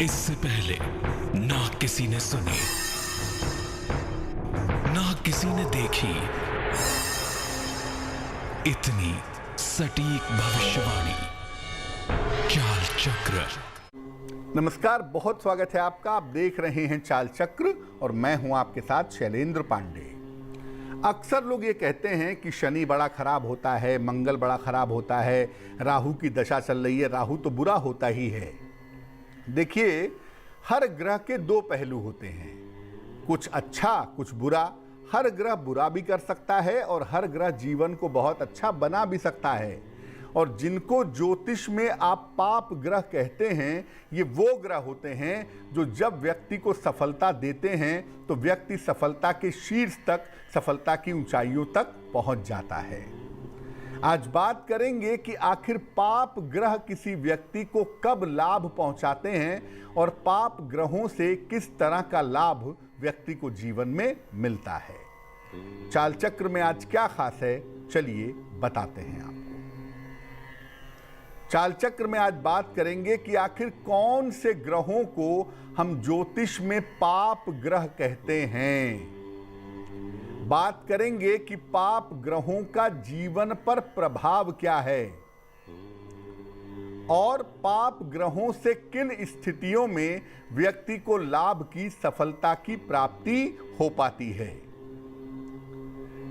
इससे पहले ना किसी ने सुनी, ना किसी ने देखी इतनी सटीक भविष्यवाणी। चाल चक्र। नमस्कार, बहुत स्वागत है आपका। आप देख रहे हैं चाल चक्र और मैं हूं आपके साथ शैलेंद्र पांडे। अक्सर लोग ये कहते हैं कि शनि बड़ा खराब होता है, मंगल बड़ा खराब होता है, राहु की दशा चल रही है, राहु तो बुरा होता ही है। देखिए, हर ग्रह के दो पहलू होते हैं, कुछ अच्छा कुछ बुरा। हर ग्रह बुरा भी कर सकता है और हर ग्रह जीवन को बहुत अच्छा बना भी सकता है। और जिनको ज्योतिष में आप पाप ग्रह कहते हैं, ये वो ग्रह होते हैं जो जब व्यक्ति को सफलता देते हैं तो व्यक्ति सफलता के शीर्ष तक, सफलता की ऊंचाइयों तक पहुंच जाता है। आज बात करेंगे कि आखिर पाप ग्रह किसी व्यक्ति को कब लाभ पहुंचाते हैं और पाप ग्रहों से किस तरह का लाभ व्यक्ति को जीवन में मिलता है। चाल चक्र में आज क्या खास है, चलिए बताते हैं आपको। चाल चक्र में आज बात करेंगे कि आखिर कौन से ग्रहों को हम ज्योतिष में पाप ग्रह कहते हैं। बात करेंगे कि पाप ग्रहों का जीवन पर प्रभाव क्या है और पाप ग्रहों से किन स्थितियों में व्यक्ति को लाभ की, सफलता की प्राप्ति हो पाती है।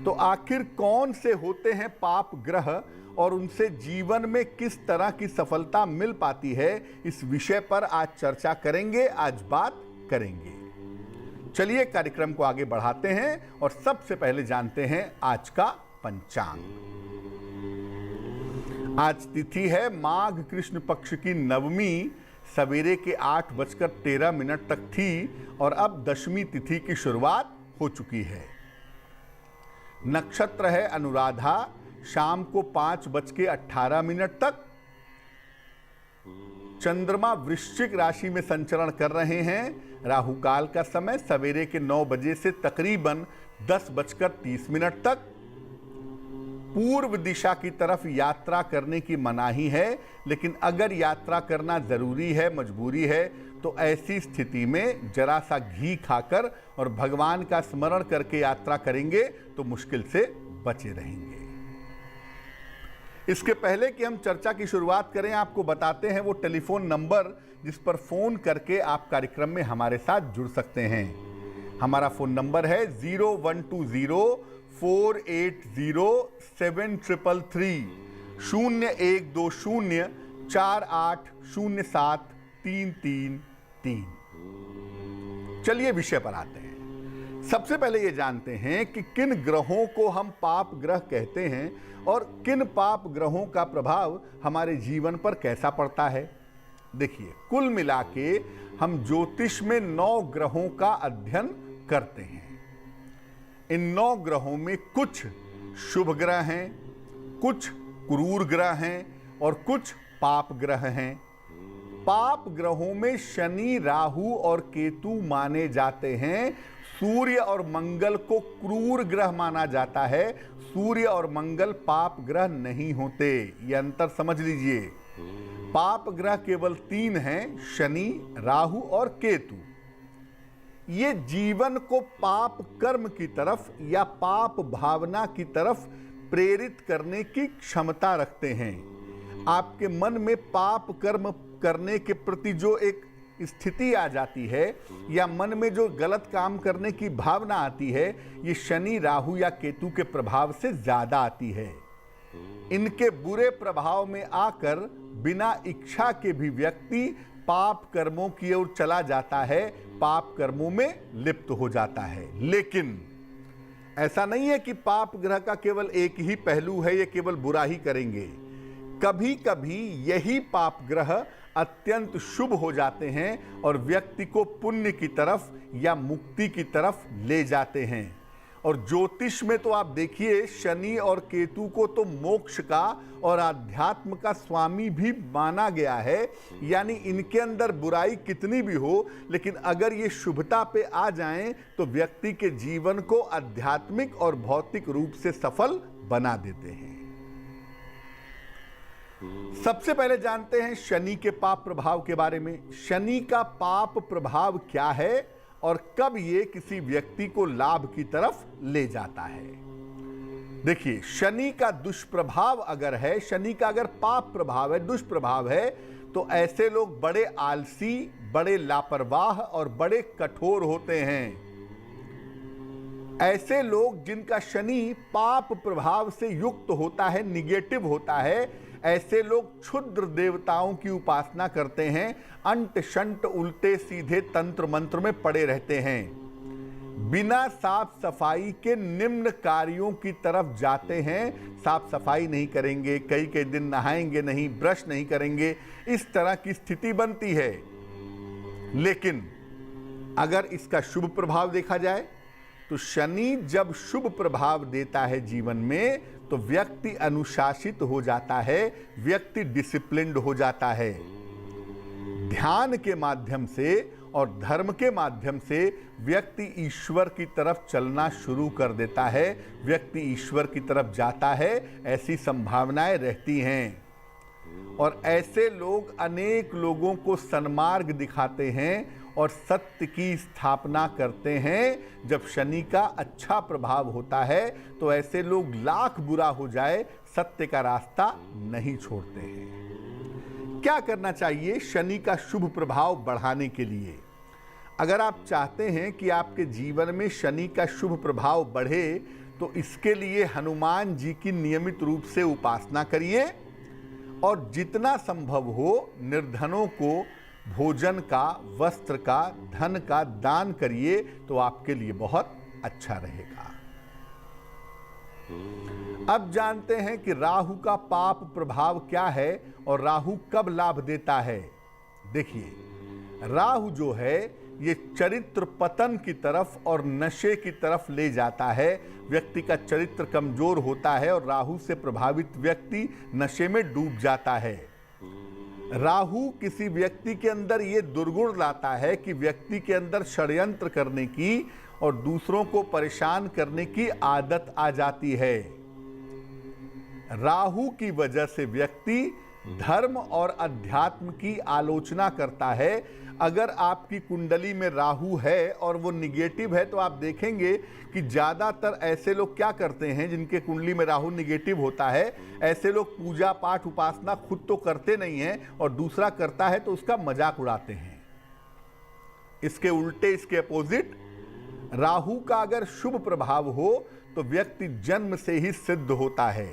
तो आखिर कौन से होते हैं पाप ग्रह और उनसे जीवन में किस तरह की सफलता मिल पाती है, इस विषय पर आज चर्चा करेंगे, आज बात करेंगे। चलिए कार्यक्रम को आगे बढ़ाते हैं और सबसे पहले जानते हैं आज का पंचांग। आज तिथि है माघ कृष्ण पक्ष की नवमी, सवेरे के 8:13 तक थी और अब दशमी तिथि की शुरुआत हो चुकी है। नक्षत्र है अनुराधा, शाम को 5:18 तक। चंद्रमा वृश्चिक राशि में संचरण कर रहे हैं। राहु काल का समय सवेरे के 9 बजे से तकरीबन 10:30 तक। पूर्व दिशा की तरफ यात्रा करने की मनाही है, लेकिन अगर यात्रा करना जरूरी है, मजबूरी है, तो ऐसी स्थिति में जरा सा घी खाकर और भगवान का स्मरण करके यात्रा करेंगे तो मुश्किल से बचे रहेंगे। इसके पहले कि हम चर्चा की शुरुआत करें, आपको बताते हैं वो टेलीफोन नंबर जिस पर फोन करके आप कार्यक्रम में हमारे साथ जुड़ सकते हैं। हमारा फोन नंबर है 0120-480-7333 0120-4807-333। चलिए विषय पर आते हैं। सबसे पहले ये जानते हैं कि किन ग्रहों को हम पाप ग्रह कहते हैं और किन पाप ग्रहों का प्रभाव हमारे जीवन पर कैसा पड़ता है। देखिए, कुल मिला के हम ज्योतिष में 9 ग्रहों का अध्ययन करते हैं। इन 9 ग्रहों में कुछ शुभ ग्रह हैं, कुछ क्रूर ग्रह हैं और कुछ पाप ग्रह हैं। पाप ग्रहों में शनि, राहु और केतु माने जाते हैं। सूर्य और मंगल को क्रूर ग्रह माना जाता है। सूर्य और मंगल पाप ग्रह नहीं होते, ये अंतर समझ लीजिए। पाप ग्रह केवल 3 हैं, शनि, राहु और केतु। ये जीवन को पाप कर्म की तरफ या पाप भावना की तरफ प्रेरित करने की क्षमता रखते हैं। आपके मन में पाप कर्म करने के प्रति जो एक स्थिति आ जाती है या मन में जो गलत काम करने की भावना आती है, ये शनि, राहु या केतु के प्रभाव से ज्यादा आती है। इनके बुरे प्रभाव में आकर बिना इच्छा के भी व्यक्ति पाप कर्मों की ओर चला जाता है, पाप कर्मों में लिप्त हो जाता है। लेकिन ऐसा नहीं है कि पाप ग्रह का केवल एक ही पहलू है, ये केवल बुरा ही करेंगे। कभी कभी यही पाप ग्रह अत्यंत शुभ हो जाते हैं और व्यक्ति को पुण्य की तरफ या मुक्ति की तरफ ले जाते हैं। और ज्योतिष में तो आप देखिए, शनि और केतु को तो मोक्ष का और आध्यात्म का स्वामी भी माना गया है। यानी इनके अंदर बुराई कितनी भी हो, लेकिन अगर ये शुभता पे आ जाएं तो व्यक्ति के जीवन को आध्यात्मिक और भौतिक रूप से सफल बना देते हैं। सबसे पहले जानते हैं शनि के पाप प्रभाव के बारे में। शनि का पाप प्रभाव क्या है और कब ये किसी व्यक्ति को लाभ की तरफ ले जाता है। देखिए, शनि का दुष्प्रभाव अगर है, शनि का अगर पाप प्रभाव है, दुष्प्रभाव है, तो ऐसे लोग बड़े आलसी, बड़े लापरवाह और बड़े कठोर होते हैं। ऐसे लोग जिनका शनि पाप प्रभाव से युक्त होता है, निगेटिव होता है, ऐसे लोग क्षुद्र देवताओं की उपासना करते हैं, अंट शंट उल्टे सीधे तंत्र मंत्र में पड़े रहते हैं, बिना साफ सफाई के निम्न कार्यों की तरफ जाते हैं। साफ सफाई नहीं करेंगे, कई कई दिन नहाएंगे नहीं, ब्रश नहीं करेंगे, इस तरह की स्थिति बनती है। लेकिन अगर इसका शुभ प्रभाव देखा जाए तो शनि जब शुभ प्रभाव देता है जीवन में, तो व्यक्ति अनुशासित हो जाता है, व्यक्ति डिसिप्लिन्ड हो जाता है। ध्यान के माध्यम से और धर्म के माध्यम से व्यक्ति ईश्वर की तरफ चलना शुरू कर देता है, व्यक्ति ईश्वर की तरफ जाता है, ऐसी संभावनाएं रहती हैं। और ऐसे लोग अनेक लोगों को सन्मार्ग दिखाते हैं और सत्य की स्थापना करते हैं। जब शनि का अच्छा प्रभाव होता है तो ऐसे लोग लाख बुरा हो जाए, सत्य का रास्ता नहीं छोड़ते हैं। क्या करना चाहिए शनि का शुभ प्रभाव बढ़ाने के लिए? अगर आप चाहते हैं कि आपके जीवन में शनि का शुभ प्रभाव बढ़े, तो इसके लिए हनुमान जी की नियमित रूप से उपासना करिए और जितना संभव हो निर्धनों को भोजन का, वस्त्र का, धन का दान करिए, तो आपके लिए बहुत अच्छा रहेगा। अब जानते हैं कि राहु का पाप प्रभाव क्या है और राहु कब लाभ देता है। देखिए, राहु जो है ये चरित्र पतन की तरफ और नशे की तरफ ले जाता है। व्यक्ति का चरित्र कमजोर होता है और राहु से प्रभावित व्यक्ति नशे में डूब जाता है। राहु किसी व्यक्ति के अंदर ये दुर्गुण लाता है कि व्यक्ति के अंदर षड्यंत्र करने की और दूसरों को परेशान करने की आदत आ जाती है। राहु की वजह से व्यक्ति धर्म और अध्यात्म की आलोचना करता है। अगर आपकी कुंडली में राहु है और वो निगेटिव है, तो आप देखेंगे कि ज़्यादातर ऐसे लोग क्या करते हैं जिनके कुंडली में राहु निगेटिव होता है, ऐसे लोग पूजा पाठ उपासना खुद तो करते नहीं हैं और दूसरा करता है तो उसका मजाक उड़ाते हैं। इसके उल्टे, इसके अपोजिट, राहु का अगर शुभ प्रभाव हो तो व्यक्ति जन्म से ही सिद्ध होता है।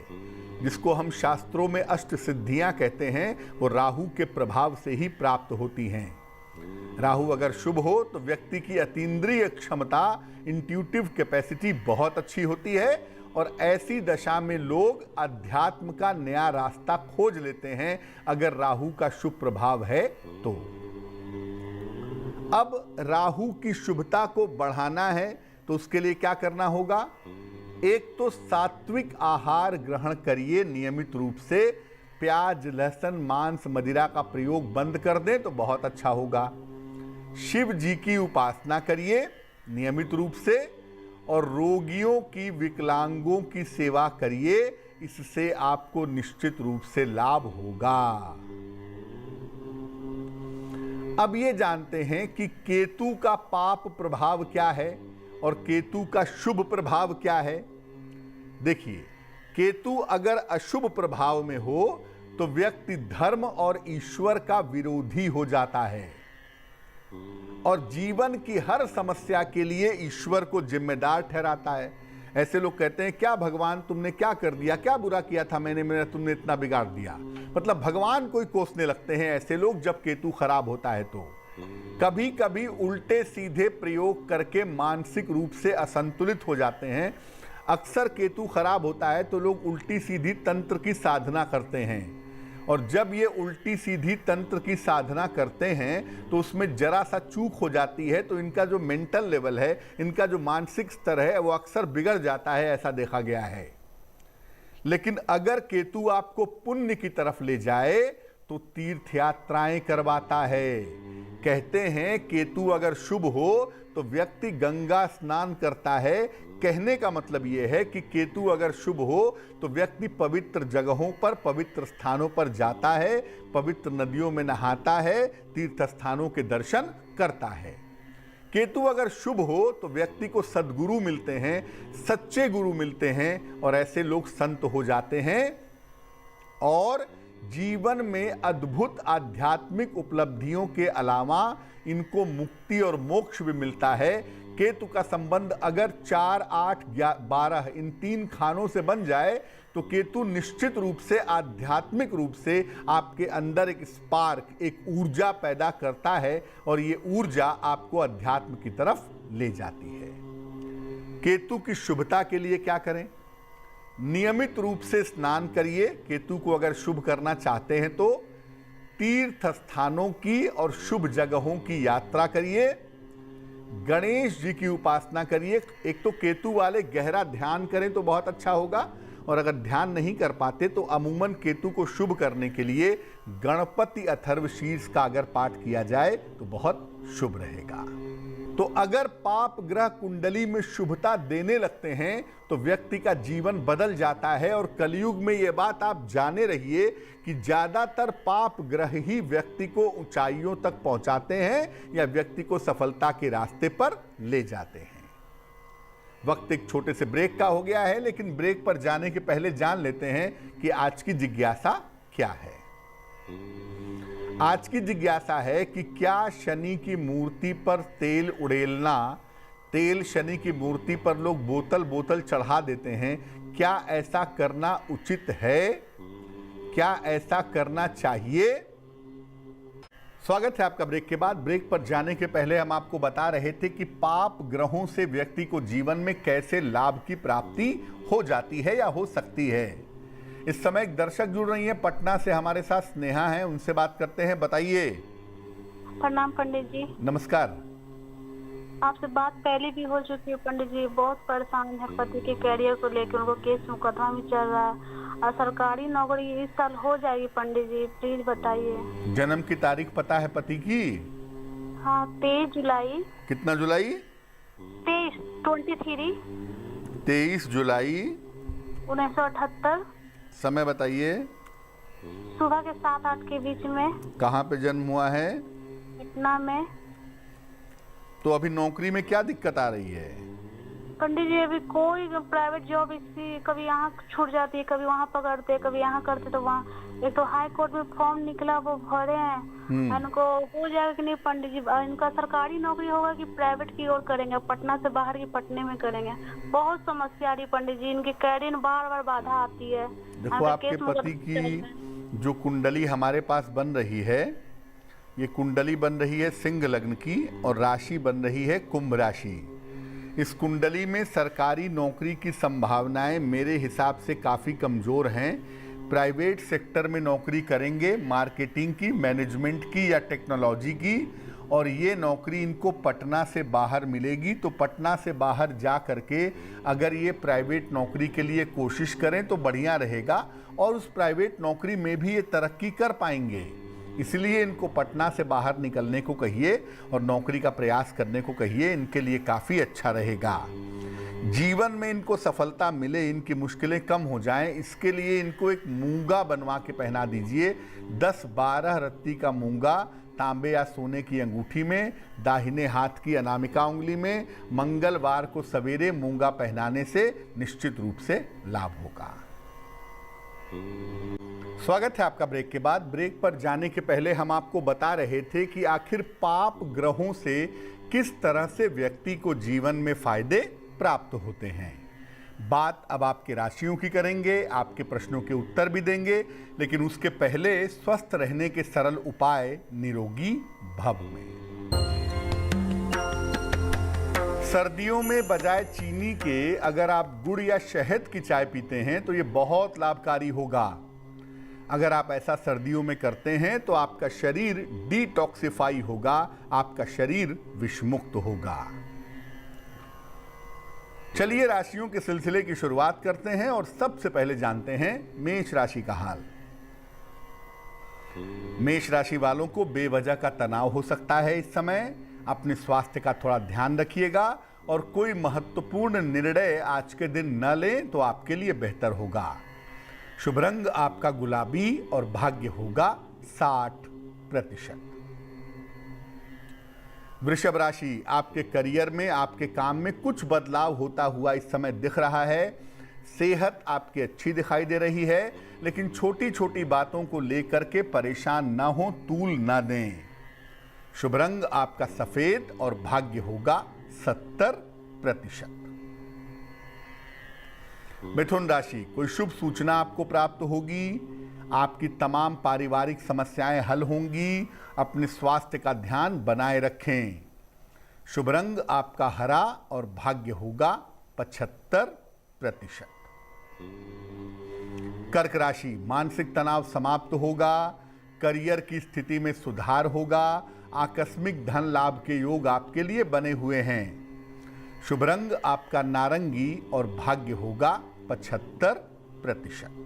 जिसको हम शास्त्रों में अष्ट सिद्धियां कहते हैं, वो राहु के प्रभाव से ही प्राप्त होती हैं। राहु अगर शुभ हो तो व्यक्ति की अतीन्द्रिय क्षमता, इंट्यूटिव कैपेसिटी बहुत अच्छी होती है और ऐसी दशा में लोग अध्यात्म का नया रास्ता खोज लेते हैं, अगर राहु का शुभ प्रभाव है तो। अब राहु की शुभता को बढ़ाना है तो उसके लिए क्या करना होगा? एक तो सात्विक आहार ग्रहण करिए नियमित रूप से। प्याज, लहसुन, मांस, मदिरा का प्रयोग बंद कर दें तो बहुत अच्छा होगा। शिव जी की उपासना करिए नियमित रूप से और रोगियों की, विकलांगों की सेवा करिए। इससे आपको निश्चित रूप से लाभ होगा। अब ये जानते हैं कि केतु का पाप प्रभाव क्या है और केतु का शुभ प्रभाव क्या है। देखिए, केतु अगर अशुभ प्रभाव में हो तो व्यक्ति धर्म और ईश्वर का विरोधी हो जाता है और जीवन की हर समस्या के लिए ईश्वर को जिम्मेदार ठहराता है। ऐसे लोग कहते हैं, क्या भगवान तुमने क्या कर दिया, क्या बुरा किया था मैंने, तुमने इतना बिगाड़ दिया। मतलब भगवान को ही कोसने लगते हैं ऐसे लोग जब केतु खराब होता है तो। कभी कभी उल्टे सीधे प्रयोग करके मानसिक रूप से असंतुलित हो जाते हैं। अक्सर केतु खराब होता है तो लोग उल्टी सीधी तंत्र की साधना करते हैं और जब ये उल्टी सीधी तंत्र की साधना करते हैं तो उसमें जरा सा चूक हो जाती है तो इनका जो मेंटल लेवल है, इनका जो मानसिक स्तर है, वो अक्सर बिगड़ जाता है, ऐसा देखा गया है। लेकिन अगर केतु आपको पुण्य की तरफ ले जाए तो तीर्थ यात्राएं करवाता है। कहते हैं केतु अगर शुभ हो तो व्यक्ति गंगा स्नान करता है। कहने का मतलब यह है कि केतु अगर शुभ हो तो व्यक्ति पवित्र जगहों पर, पवित्र स्थानों पर जाता है, पवित्र नदियों में नहाता है, तीर्थ स्थानों के दर्शन करता है। केतु अगर शुभ हो तो व्यक्ति को सद्गुरु मिलते हैं, सच्चे गुरु मिलते हैं और ऐसे लोग संत हो जाते हैं और जीवन में अद्भुत आध्यात्मिक उपलब्धियों के अलावा इनको मुक्ति और मोक्ष भी मिलता है। केतु का संबंध अगर 4, 8, 12 इन 3 खानों से बन जाए तो केतु निश्चित रूप से आध्यात्मिक रूप से आपके अंदर एक स्पार्क, एक ऊर्जा पैदा करता है और ये ऊर्जा आपको अध्यात्म की तरफ ले जाती है। केतु की शुभता के लिए क्या करें? नियमित रूप से स्नान करिए। केतु को अगर शुभ करना चाहते हैं तो तीर्थ स्थानों की और शुभ जगहों की यात्रा करिए। गणेश जी की उपासना करिए। एक तो केतु वाले गहरा ध्यान करें तो बहुत अच्छा होगा और अगर ध्यान नहीं कर पाते तो अमूमन केतु को शुभ करने के लिए गणपति अथर्वशीर्ष का अगर पाठ किया जाए तो बहुत शुभ रहेगा। तो अगर पाप ग्रह कुंडली में शुभता देने लगते हैं तो व्यक्ति का जीवन बदल जाता है और कलयुग में यह बात आप जाने रहिए कि ज्यादातर पाप ग्रह ही व्यक्ति को ऊंचाइयों तक पहुंचाते हैं या व्यक्ति को सफलता के रास्ते पर ले जाते हैं। वक्त एक छोटे से ब्रेक का हो गया है, लेकिन ब्रेक पर जाने के पहले जान लेते हैं कि आज की जिज्ञासा क्या है। आज की जिज्ञासा है कि क्या शनि की मूर्ति पर तेल उड़ेलना, तेल शनि की मूर्ति पर लोग बोतल बोतल चढ़ा देते हैं, क्या ऐसा करना उचित है? क्या ऐसा करना चाहिए? स्वागत है आपका ब्रेक के बाद। ब्रेक पर जाने के पहले हम आपको बता रहे थे कि पाप ग्रहों से व्यक्ति को जीवन में कैसे लाभ की प्राप्ति हो जाती है या हो सकती है। इस समय एक दर्शक जुड़ रही हैं पटना से, हमारे साथ स्नेहा हैं, उनसे बात करते हैं। बताइए। प्रणाम पंडित जी। नमस्कार। आपसे बात पहले भी हो चुकी है पंडित जी। बहुत परेशान है पति के कैरियर को लेकर, उनको केस मुकदमा भी चल रहा है और सरकारी नौकरी इस साल हो जाएगी पंडित जी, प्लीज बताइए। जन्म की तारीख पता है पति की? हाँ, 23 जुलाई। कितना जुलाई? 23 जुलाई 1978। समय बताइए। सुबह के 7-8 के बीच में। कहाँ पे जन्म हुआ है? पटना में। तो अभी नौकरी में क्या दिक्कत आ रही है? पंडित जी अभी कोई प्राइवेट जॉब इसकी कभी यहाँ छूट जाती है, कभी वहाँ पकड़ते, कभी यहाँ करते, तो वहाँ एक तो हाई कोर्ट में फॉर्म निकला वो भरे हैं। इनको हो जाएगा कि नहीं पंडित जी? इनका सरकारी नौकरी होगा कि प्राइवेट की ओर करेंगे? पटना से बाहर की पटने में करेंगे? बहुत समस्या आ रही पंडित जी, इनके कैरियर बार बार बाधा आती है। देखो आपके पति की जो कुंडली हमारे पास बन रही है, ये कुंडली बन रही है सिंह लग्न की और राशि बन रही है कुंभ राशि। इस कुंडली में सरकारी नौकरी की संभावनाएं मेरे हिसाब से काफ़ी कमज़ोर हैं। प्राइवेट सेक्टर में नौकरी करेंगे, मार्केटिंग की, मैनेजमेंट की या टेक्नोलॉजी की, और ये नौकरी इनको पटना से बाहर मिलेगी। तो पटना से बाहर जा करके अगर ये प्राइवेट नौकरी के लिए कोशिश करें तो बढ़िया रहेगा और उस प्राइवेट नौकरी में भी ये तरक्की कर पाएंगे। इसलिए इनको पटना से बाहर निकलने को कहिए और नौकरी का प्रयास करने को कहिए, इनके लिए काफ़ी अच्छा रहेगा। जीवन में इनको सफलता मिले, इनकी मुश्किलें कम हो जाएं, इसके लिए इनको एक मूंगा बनवा के पहना दीजिए। 10-12 रत्ती का मूंगा तांबे या सोने की अंगूठी में, दाहिने हाथ की अनामिका उंगली में, मंगलवार को सवेरे मूंगा पहनाने से निश्चित रूप से लाभ होगा। स्वागत है आपका ब्रेक के बाद। ब्रेक पर जाने के पहले हम आपको बता रहे थे कि आखिर पाप ग्रहों से किस तरह से व्यक्ति को जीवन में फायदे प्राप्त होते हैं। बात अब आपके राशियों की करेंगे, आपके प्रश्नों के उत्तर भी देंगे, लेकिन उसके पहले स्वस्थ रहने के सरल उपाय निरोगी भव में। सर्दियों में बजाय चीनी के अगर आप गुड़ या शहद की चाय पीते हैं तो ये बहुत लाभकारी होगा। अगर आप ऐसा सर्दियों में करते हैं तो आपका शरीर डिटॉक्सिफाई होगा, आपका शरीर विषमुक्त होगा। चलिए राशियों के सिलसिले की शुरुआत करते हैं और सबसे पहले जानते हैं मेष राशि का हाल। मेष राशि वालों को बेवजह का तनाव हो सकता है इस समय। अपने स्वास्थ्य का थोड़ा ध्यान रखिएगा और कोई महत्वपूर्ण निर्णय आज के दिन न लें तो आपके लिए बेहतर होगा। शुभ रंग आपका गुलाबी और भाग्य होगा 60%। वृषभ राशि, आपके करियर में, आपके काम में कुछ बदलाव होता हुआ इस समय दिख रहा है। सेहत आपकी अच्छी दिखाई दे रही है, लेकिन छोटी छोटी बातों को लेकर के परेशान ना हो, तूल ना दें। शुभ रंग आपका सफेद और भाग्य होगा 70%। मिथुन राशि, कोई शुभ सूचना आपको प्राप्त होगी। आपकी तमाम पारिवारिक समस्याएं हल होंगी। अपने स्वास्थ्य का ध्यान बनाए रखें। शुभ रंग आपका हरा और भाग्य होगा 75%। कर्क राशि, मानसिक तनाव समाप्त होगा। करियर की स्थिति में सुधार होगा। आकस्मिक धन लाभ के योग आपके लिए बने हुए हैं। शुभ रंग आपका नारंगी और भाग्य होगा 75%।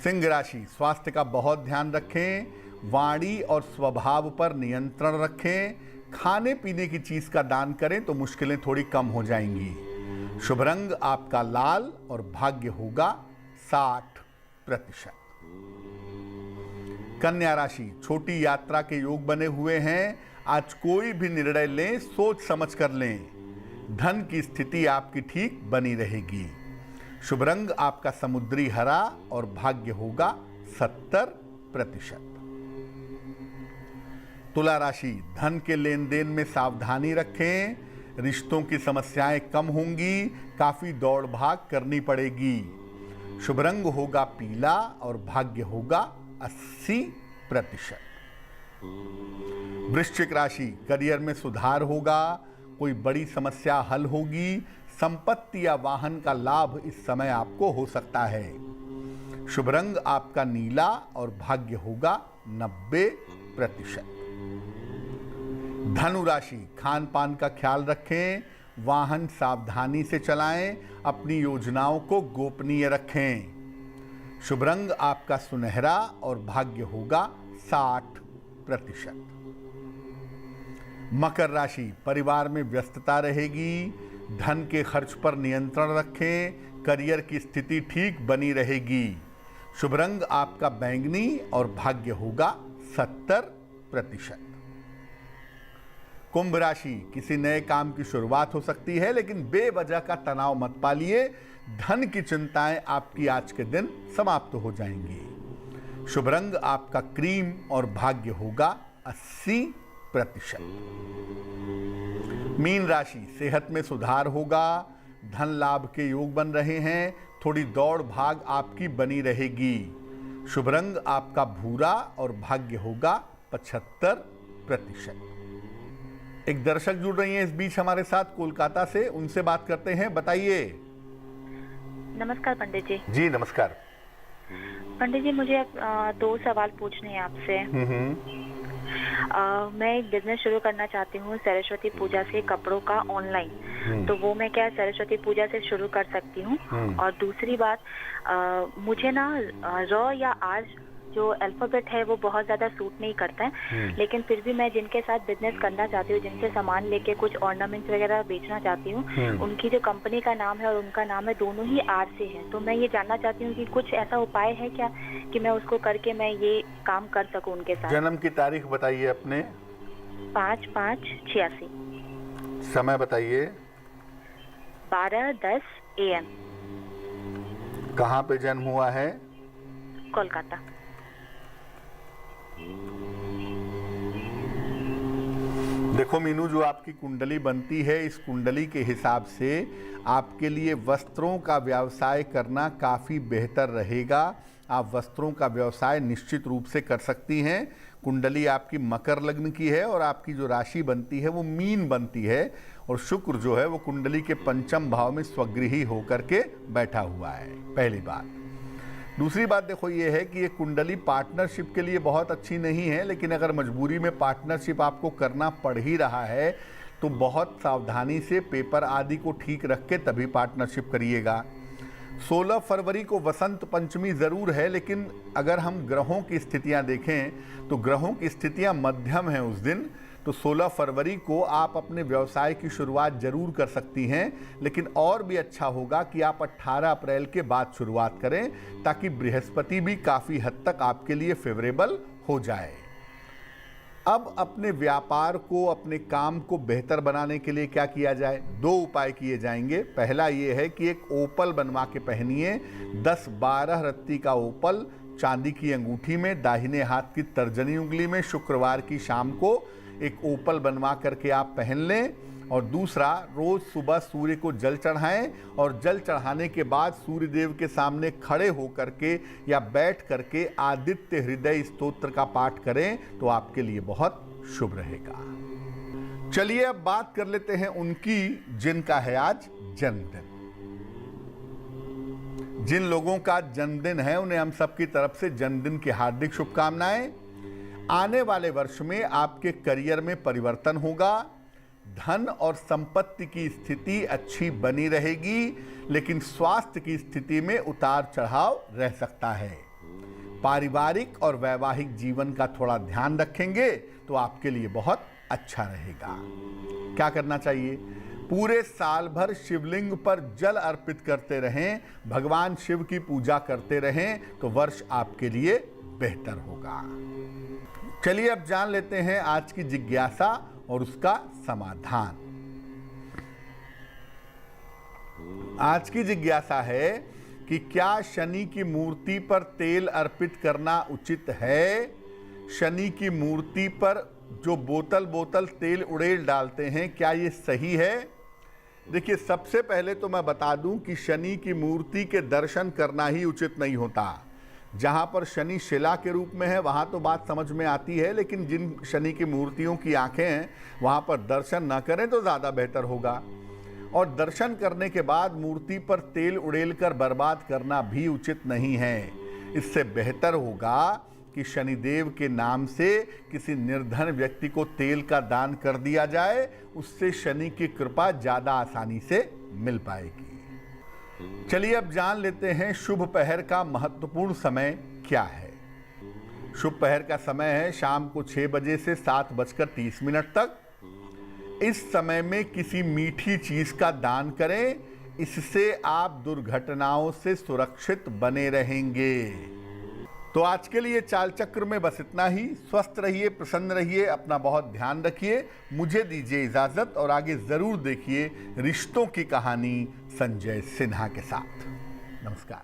सिंह राशि, स्वास्थ्य का बहुत ध्यान रखें। वाणी और स्वभाव पर नियंत्रण रखें। खाने पीने की चीज का दान करें तो मुश्किलें थोड़ी कम हो जाएंगी। शुभ रंग आपका लाल और भाग्य होगा 60%। कन्या राशि, छोटी यात्रा के योग बने हुए हैं। आज कोई भी निर्णय लें, सोच समझ कर लें। धन की स्थिति आपकी ठीक बनी रहेगी। शुभ रंग आपका समुद्री हरा और भाग्य होगा 70%। तुला राशि, धन के लेन देन में सावधानी रखें। रिश्तों की समस्याएं कम होंगी। काफी दौड़ भाग करनी पड़ेगी। शुभ रंग होगा पीला और भाग्य होगा 80%। वृश्चिक राशि, करियर में सुधार होगा। कोई बड़ी समस्या हल होगी। संपत्ति या वाहन का लाभ इस समय आपको हो सकता है। शुभ रंग आपका नीला और भाग्य होगा 90%। धनु राशि, खान पान का ख्याल रखें। वाहन सावधानी से चलाएं। अपनी योजनाओं को गोपनीय रखें। शुभ रंग आपका सुनहरा और भाग्य होगा 60%। मकर राशि, परिवार में व्यस्तता रहेगी। धन के खर्च पर नियंत्रण रखें। करियर की स्थिति ठीक बनी रहेगी। शुभ रंग आपका बैंगनी और भाग्य होगा 70%। कुंभ राशि, किसी नए काम की शुरुआत हो सकती है, लेकिन बेवजह का तनाव मत पालिए। धन की चिंताएं आपकी आज के दिन समाप्त हो जाएंगी। शुभ रंग आपका क्रीम और भाग्य होगा 80%। मीन राशि, सेहत में सुधार होगा। धन लाभ के योग बन रहे हैं। थोड़ी दौड़ भाग आपकी बनी रहेगी। शुभ रंग आपका भूरा और भाग्य होगा 75%। एक दर्शक जुड़ रही हैं इस बीच हमारे साथ कोलकाता से, उनसे बात करते हैं। बताइए। नमस्कार पंडित जी। जी नमस्कार। पंडित जी, मुझे 2 सवाल पूछने हैं आपसे। मैं एक बिजनेस शुरू करना चाहती हूँ सरस्वती पूजा से, कपड़ों का ऑनलाइन। तो वो मैं क्या सरस्वती पूजा से शुरू कर सकती हूँ? और दूसरी बात, मुझे ना र या आर जो अल्फाबेट है वो बहुत ज्यादा सूट नहीं करता है, लेकिन फिर भी मैं जिनके साथ बिजनेस करना चाहती हूँ, जिनसे सामान लेके कुछ ऑर्नामेंट्स वगैरह बेचना चाहती हूँ, उनकी जो कंपनी का नाम है और उनका नाम है दोनों ही आर से है। तो मैं ये जानना चाहती हूँ कि कुछ ऐसा उपाय है क्या कि मैं उसको करके मैं ये काम कर सकूँ उनके साथ। जन्म की तारीख बताइए अपने। 5/5/86। समय बताइए। 12:10 AM। कहाँ पे जन्म हुआ है? कोलकाता। देखो मीनू, जो आपकी कुंडली बनती है, इस कुंडली के हिसाब से आपके लिए वस्त्रों का व्यवसाय करना काफ़ी बेहतर रहेगा। आप वस्त्रों का व्यवसाय निश्चित रूप से कर सकती हैं। कुंडली आपकी मकर लग्न की है और आपकी जो राशि बनती है वो मीन बनती है, और शुक्र जो है वो कुंडली के पंचम भाव में स्वगृही होकर के बैठा हुआ है। पहली बात। दूसरी बात देखो ये है कि ये कुंडली पार्टनरशिप के लिए बहुत अच्छी नहीं है, लेकिन अगर मजबूरी में पार्टनरशिप आपको करना पड़ ही रहा है तो बहुत सावधानी से पेपर आदि को ठीक रख के तभी पार्टनरशिप करिएगा। 16 फरवरी को वसंत पंचमी ज़रूर है, लेकिन अगर हम ग्रहों की स्थितियां देखें तो ग्रहों की स्थितियां मध्यम हैं उस दिन। तो 16 फरवरी को आप अपने व्यवसाय की शुरुआत जरूर कर सकती हैं, लेकिन और भी अच्छा होगा कि आप 18 अप्रैल के बाद शुरुआत करें, ताकि बृहस्पति भी काफ़ी हद तक आपके लिए फेवरेबल हो जाए। अब अपने व्यापार को, अपने काम को बेहतर बनाने के लिए क्या किया जाए? 2 उपाय किए जाएंगे। पहला ये है कि एक ओपल बनवा के पहनिए, 10-12 रत्ती का ओपल चांदी की अंगूठी में, दाहिने हाथ की तर्जनी उंगली में, शुक्रवार की शाम को एक ओपल बनवा करके आप पहन लें। और दूसरा, रोज सुबह सूर्य को जल चढ़ाएं और जल चढ़ाने के बाद सूर्य देव के सामने खड़े होकर के या बैठ करके आदित्य हृदय स्तोत्र का पाठ करें तो आपके लिए बहुत शुभ रहेगा। चलिए अब बात कर लेते हैं उनकी जिनका है आज जन्मदिन। जिन लोगों का जन्मदिन है उन्हें हम सबकी तरफ से जन्मदिन की हार्दिक शुभकामनाएं। आने वाले वर्ष में आपके करियर में परिवर्तन होगा, धन और संपत्ति की स्थिति अच्छी बनी रहेगी, लेकिन स्वास्थ्य की स्थिति में उतार चढ़ाव रह सकता है। पारिवारिक और वैवाहिक जीवन का थोड़ा ध्यान रखेंगे तो आपके लिए बहुत अच्छा रहेगा। क्या करना चाहिए? पूरे साल भर शिवलिंग पर जल अर्पित करते रहें, भगवान शिव की पूजा करते रहें तो वर्ष आपके लिए बेहतर होगा। चलिए अब जान लेते हैं आज की जिज्ञासा और उसका समाधान। आज की जिज्ञासा है कि क्या शनि की मूर्ति पर तेल अर्पित करना उचित है? शनि की मूर्ति पर जो बोतल तेल उड़ेल डालते हैं, क्या ये सही है? देखिए, सबसे पहले तो मैं बता दूं कि शनि की मूर्ति के दर्शन करना ही उचित नहीं होता। जहाँ पर शनि शिला के रूप में है वहाँ तो बात समझ में आती है, लेकिन जिन शनि की मूर्तियों की आंखें हैं वहाँ पर दर्शन न करें तो ज़्यादा बेहतर होगा। और दर्शन करने के बाद मूर्ति पर तेल उड़ेल कर बर्बाद करना भी उचित नहीं है। इससे बेहतर होगा कि शनिदेव के नाम से किसी निर्धन व्यक्ति को तेल का दान कर दिया जाए, उससे शनि की कृपा ज़्यादा आसानी से मिल पाएगी। चलिए अब जान लेते हैं शुभ पहर का महत्वपूर्ण समय क्या है। शुभ पहर का समय है शाम को 6 बजे से 7:30 तक। इस समय में किसी मीठी चीज का दान करें, इससे आप दुर्घटनाओं से सुरक्षित बने रहेंगे। तो आज के लिए चाल चक्र में बस इतना ही। स्वस्थ रहिए, प्रसन्न रहिए, अपना बहुत ध्यान रखिए। मुझे दीजिए इजाजत और आगे जरूर देखिए रिश्तों की कहानी संजय सिन्हा के साथ। नमस्कार।